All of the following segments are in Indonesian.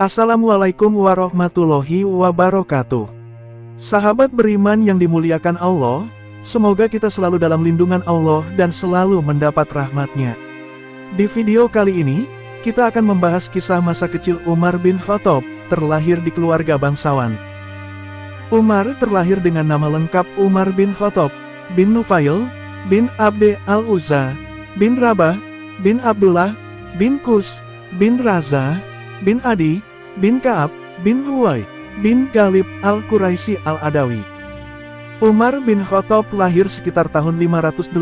Assalamualaikum warahmatullahi wabarakatuh. Sahabat beriman yang dimuliakan Allah, semoga kita selalu dalam lindungan Allah dan selalu mendapat rahmat-Nya. Di video kali ini, kita akan membahas kisah masa kecil Umar bin Khattab, terlahir di keluarga bangsawan. Umar terlahir dengan nama lengkap Umar bin Khattab, bin Nufail, bin Abd al-Uzza, bin Rabah, bin Abdullah, bin Kus, bin Raza, bin Adi, bin Ka'ab, bin Huwai, bin Galib al-Quraisy al-Adawi. Umar bin Khattab lahir sekitar tahun 586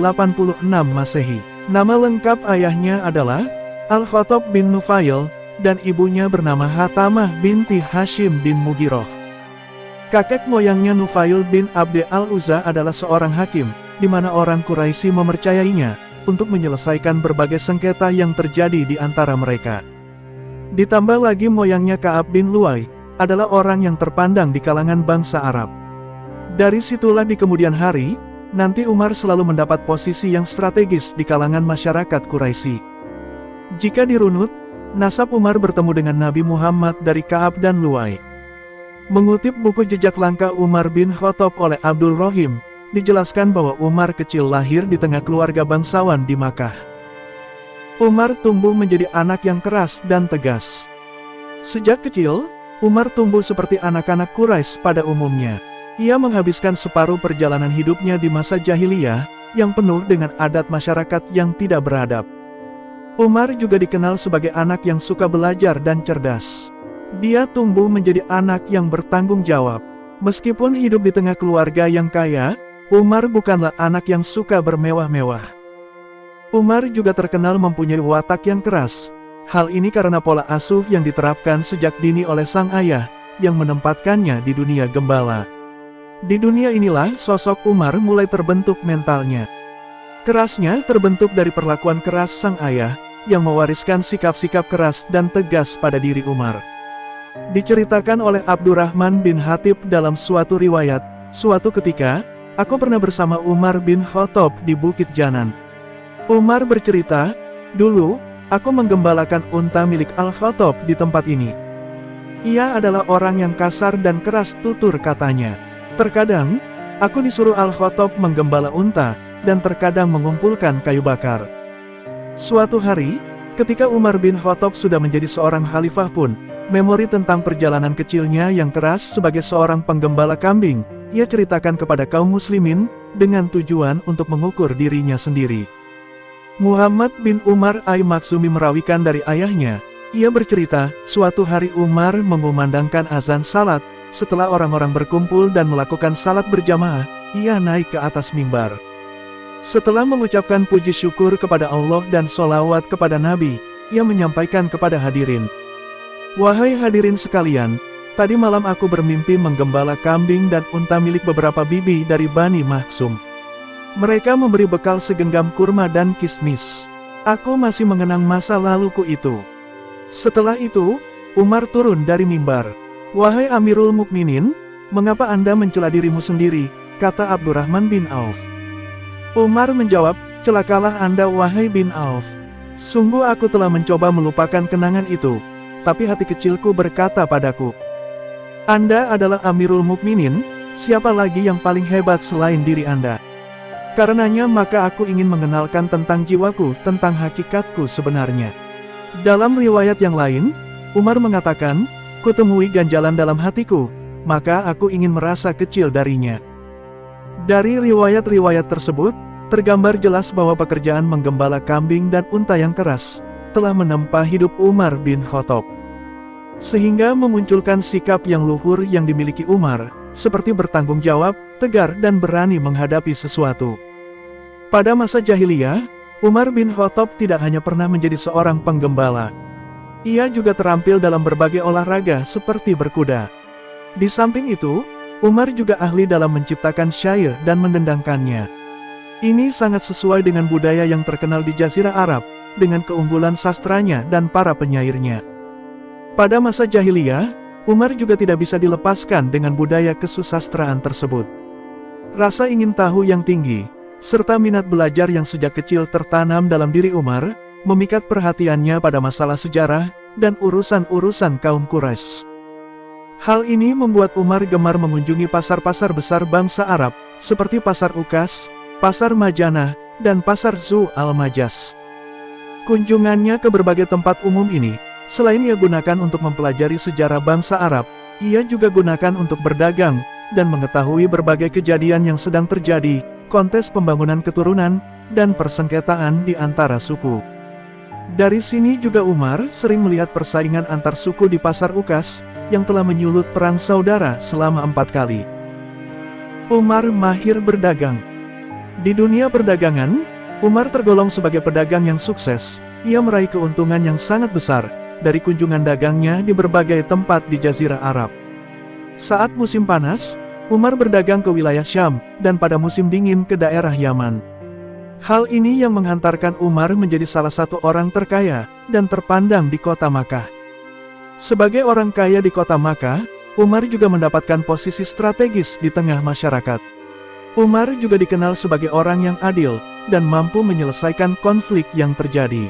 Masehi. Nama lengkap ayahnya adalah Al-Khattab bin Nufail, dan ibunya bernama Hatamah binti Hashim bin Mughirah. Kakek moyangnya Nufail bin Abd al-Uzza adalah seorang hakim, di mana orang Quraisy mempercayainya untuk menyelesaikan berbagai sengketa yang terjadi di antara mereka. Ditambah lagi moyangnya Ka'ab bin Luwai, adalah orang yang terpandang di kalangan bangsa Arab. Dari situlah di kemudian hari, nanti Umar selalu mendapat posisi yang strategis di kalangan masyarakat Quraisy. Jika dirunut, nasab Umar bertemu dengan Nabi Muhammad dari Ka'ab dan Luwai. Mengutip buku Jejak Langkah Umar bin Khattab oleh Abdul Rohim, dijelaskan bahwa Umar kecil lahir di tengah keluarga bangsawan di Makkah. Umar tumbuh menjadi anak yang keras dan tegas. Sejak kecil, Umar tumbuh seperti anak-anak Quraisy pada umumnya. Ia menghabiskan separuh perjalanan hidupnya di masa jahiliyah, yang penuh dengan adat masyarakat yang tidak beradab. Umar juga dikenal sebagai anak yang suka belajar dan cerdas. Dia tumbuh menjadi anak yang bertanggung jawab. Meskipun hidup di tengah keluarga yang kaya, Umar bukanlah anak yang suka bermewah-mewah. Umar juga terkenal mempunyai watak yang keras. Hal ini karena pola asuh yang diterapkan sejak dini oleh sang ayah, yang menempatkannya di dunia gembala. Di dunia inilah sosok Umar mulai terbentuk mentalnya. Kerasnya terbentuk dari perlakuan keras sang ayah, yang mewariskan sikap-sikap keras dan tegas pada diri Umar. Diceritakan oleh Abdurrahman bin Hatib dalam suatu riwayat, suatu ketika, aku pernah bersama Umar bin Khattab di Bukit Janan. Umar bercerita, dulu, aku menggembalakan unta milik Al-Khattab di tempat ini. Ia adalah orang yang kasar dan keras tutur katanya. Terkadang, aku disuruh Al-Khattab menggembala unta, dan terkadang mengumpulkan kayu bakar. Suatu hari, ketika Umar bin Khattab sudah menjadi seorang khalifah pun, memori tentang perjalanan kecilnya yang keras sebagai seorang penggembala kambing, ia ceritakan kepada kaum muslimin, dengan tujuan untuk mengukur dirinya sendiri. Muhammad bin Umar Ay-Maksumi merawikan dari ayahnya, ia bercerita, suatu hari Umar mengumandangkan azan salat, setelah orang-orang berkumpul dan melakukan salat berjamaah, ia naik ke atas mimbar. Setelah mengucapkan puji syukur kepada Allah dan sholawat kepada Nabi, ia menyampaikan kepada hadirin, "Wahai hadirin sekalian, tadi malam aku bermimpi menggembala kambing dan unta milik beberapa bibi dari Bani Makhzum. Mereka memberi bekal segenggam kurma dan kismis. Aku masih mengenang masa laluku itu." Setelah itu, Umar turun dari mimbar. "Wahai Amirul Mukminin, mengapa Anda mencela dirimu sendiri?" kata Abdurrahman bin Auf. Umar menjawab, "Celakalah Anda wahai bin Auf. Sungguh aku telah mencoba melupakan kenangan itu, tapi hati kecilku berkata padaku, Anda adalah Amirul Mukminin, siapa lagi yang paling hebat selain diri Anda? Karenanya maka aku ingin mengenalkan tentang jiwaku, tentang hakikatku sebenarnya." Dalam riwayat yang lain, Umar mengatakan, "Kutemui ganjalan dalam hatiku, maka aku ingin merasa kecil darinya." Dari riwayat-riwayat tersebut, tergambar jelas bahwa pekerjaan menggembala kambing dan unta yang keras, telah menempa hidup Umar bin Khattab. Sehingga memunculkan sikap yang luhur yang dimiliki Umar, seperti bertanggung jawab, tegar dan berani menghadapi sesuatu. Pada masa jahiliyah, Umar bin Khattab tidak hanya pernah menjadi seorang penggembala. Ia juga terampil dalam berbagai olahraga seperti berkuda. Di samping itu, Umar juga ahli dalam menciptakan syair dan mendendangkannya. Ini sangat sesuai dengan budaya yang terkenal di Jazirah Arab, dengan keunggulan sastranya dan para penyairnya. Pada masa jahiliyah, Umar juga tidak bisa dilepaskan dengan budaya kesusastraan tersebut. Rasa ingin tahu yang tinggi, serta minat belajar yang sejak kecil tertanam dalam diri Umar, memikat perhatiannya pada masalah sejarah, dan urusan-urusan kaum Quraisy. Hal ini membuat Umar gemar mengunjungi pasar-pasar besar bangsa Arab, seperti Pasar Ukas, Pasar Majanah, dan Pasar Zu al-Majas. Kunjungannya ke berbagai tempat umum ini, selain ia gunakan untuk mempelajari sejarah bangsa Arab, ia juga gunakan untuk berdagang, dan mengetahui berbagai kejadian yang sedang terjadi, kontes pembangunan keturunan, dan persengketaan di antara suku. Dari sini juga Umar sering melihat persaingan antar suku di Pasar Ukas, yang telah menyulut perang saudara selama 4 kali. Umar mahir berdagang. Di dunia perdagangan, Umar tergolong sebagai pedagang yang sukses. Ia meraih keuntungan yang sangat besar dari kunjungan dagangnya di berbagai tempat di Jazirah Arab. Saat musim panas, Umar berdagang ke wilayah Syam, dan pada musim dingin ke daerah Yaman. Hal ini yang menghantarkan Umar menjadi salah satu orang terkaya dan terpandang di kota Makkah. Sebagai orang kaya di kota Makkah, Umar juga mendapatkan posisi strategis di tengah masyarakat. Umar juga dikenal sebagai orang yang adil, dan mampu menyelesaikan konflik yang terjadi.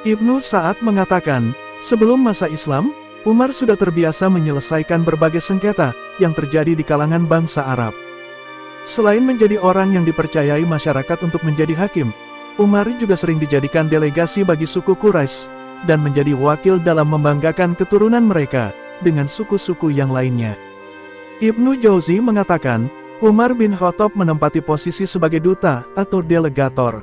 Ibnu Sa'ad mengatakan, sebelum masa Islam, Umar sudah terbiasa menyelesaikan berbagai sengketa yang terjadi di kalangan bangsa Arab. Selain menjadi orang yang dipercayai masyarakat untuk menjadi hakim, Umar juga sering dijadikan delegasi bagi suku Quraisy, dan menjadi wakil dalam membanggakan keturunan mereka dengan suku-suku yang lainnya. Ibnu Jauzi mengatakan, Umar bin Khattab menempati posisi sebagai duta atau delegator.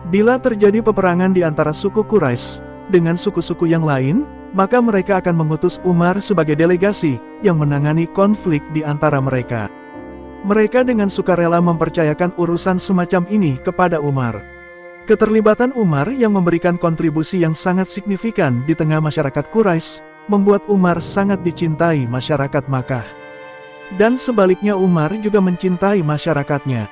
Bila terjadi peperangan di antara suku Quraisy dengan suku-suku yang lain, maka mereka akan mengutus Umar sebagai delegasi yang menangani konflik di antara mereka. Mereka dengan sukarela mempercayakan urusan semacam ini kepada Umar. Keterlibatan Umar yang memberikan kontribusi yang sangat signifikan di tengah masyarakat Quraisy, membuat Umar sangat dicintai masyarakat Makkah. Dan sebaliknya Umar juga mencintai masyarakatnya.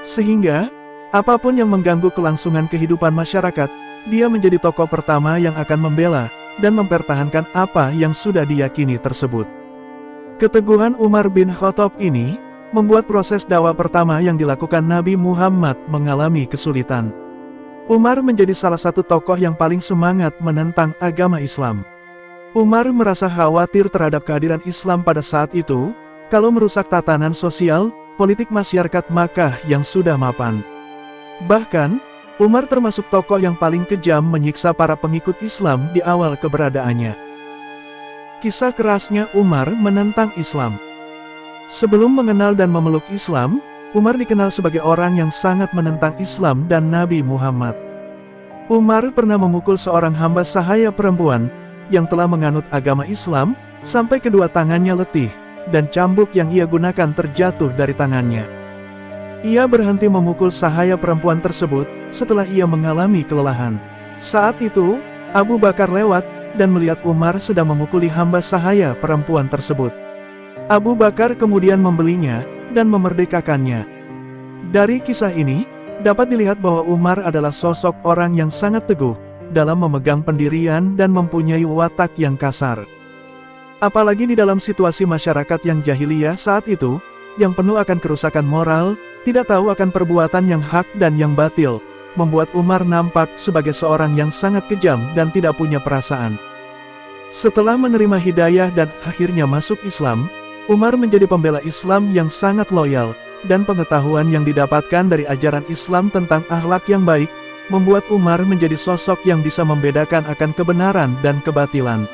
Sehingga, apapun yang mengganggu kelangsungan kehidupan masyarakat, dia menjadi tokoh pertama yang akan membela dan mempertahankan apa yang sudah diyakini tersebut. Keteguhan Umar bin Khattab ini membuat proses dakwah pertama yang dilakukan Nabi Muhammad mengalami kesulitan. Umar menjadi salah satu tokoh yang paling semangat menentang agama Islam. Umar merasa khawatir terhadap kehadiran Islam pada saat itu, kalau merusak tatanan sosial, politik masyarakat Makkah yang sudah mapan. Bahkan, Umar termasuk tokoh yang paling kejam menyiksa para pengikut Islam di awal keberadaannya. Kisah kerasnya Umar menentang Islam. Sebelum mengenal dan memeluk Islam, Umar dikenal sebagai orang yang sangat menentang Islam dan Nabi Muhammad. Umar pernah memukul seorang hamba sahaya perempuan yang telah menganut agama Islam, sampai kedua tangannya letih, dan cambuk yang ia gunakan terjatuh dari tangannya. Ia berhenti memukul sahaya perempuan tersebut setelah ia mengalami kelelahan. Saat itu, Abu Bakar lewat dan melihat Umar sedang memukuli hamba sahaya perempuan tersebut. Abu Bakar kemudian membelinya dan memerdekakannya. Dari kisah ini, dapat dilihat bahwa Umar adalah sosok orang yang sangat teguh dalam memegang pendirian dan mempunyai watak yang kasar. Apalagi di dalam situasi masyarakat yang jahiliyah saat itu, yang penuh akan kerusakan moral, tidak tahu akan perbuatan yang hak dan yang batil, membuat Umar nampak sebagai seorang yang sangat kejam dan tidak punya perasaan. Setelah menerima hidayah dan akhirnya masuk Islam, Umar menjadi pembela Islam yang sangat loyal, dan pengetahuan yang didapatkan dari ajaran Islam tentang akhlak yang baik, membuat Umar menjadi sosok yang bisa membedakan akan kebenaran dan kebatilan.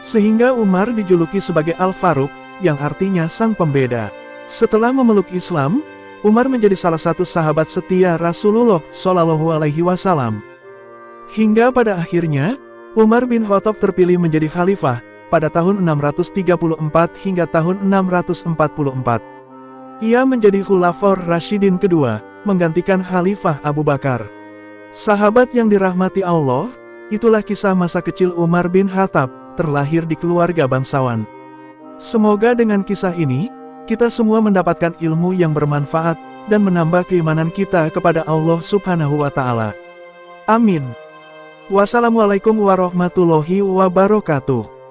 Sehingga Umar dijuluki sebagai Al-Faruq, yang artinya sang pembeda. Setelah memeluk Islam, Umar menjadi salah satu sahabat setia Rasulullah Shallallahu Alaihi Wasallam. Hingga pada akhirnya, Umar bin Khattab terpilih menjadi khalifah pada tahun 634 hingga tahun 644. Ia menjadi Khulafaur Rasyidin kedua, menggantikan Khalifah Abu Bakar. Sahabat yang dirahmati Allah, itulah kisah masa kecil Umar bin Khattab, terlahir di keluarga bangsawan. Semoga dengan kisah ini, kita semua mendapatkan ilmu yang bermanfaat, dan menambah keimanan kita kepada Allah Subhanahu wa Ta'ala. Amin. Wassalamualaikum warahmatullahi wabarakatuh.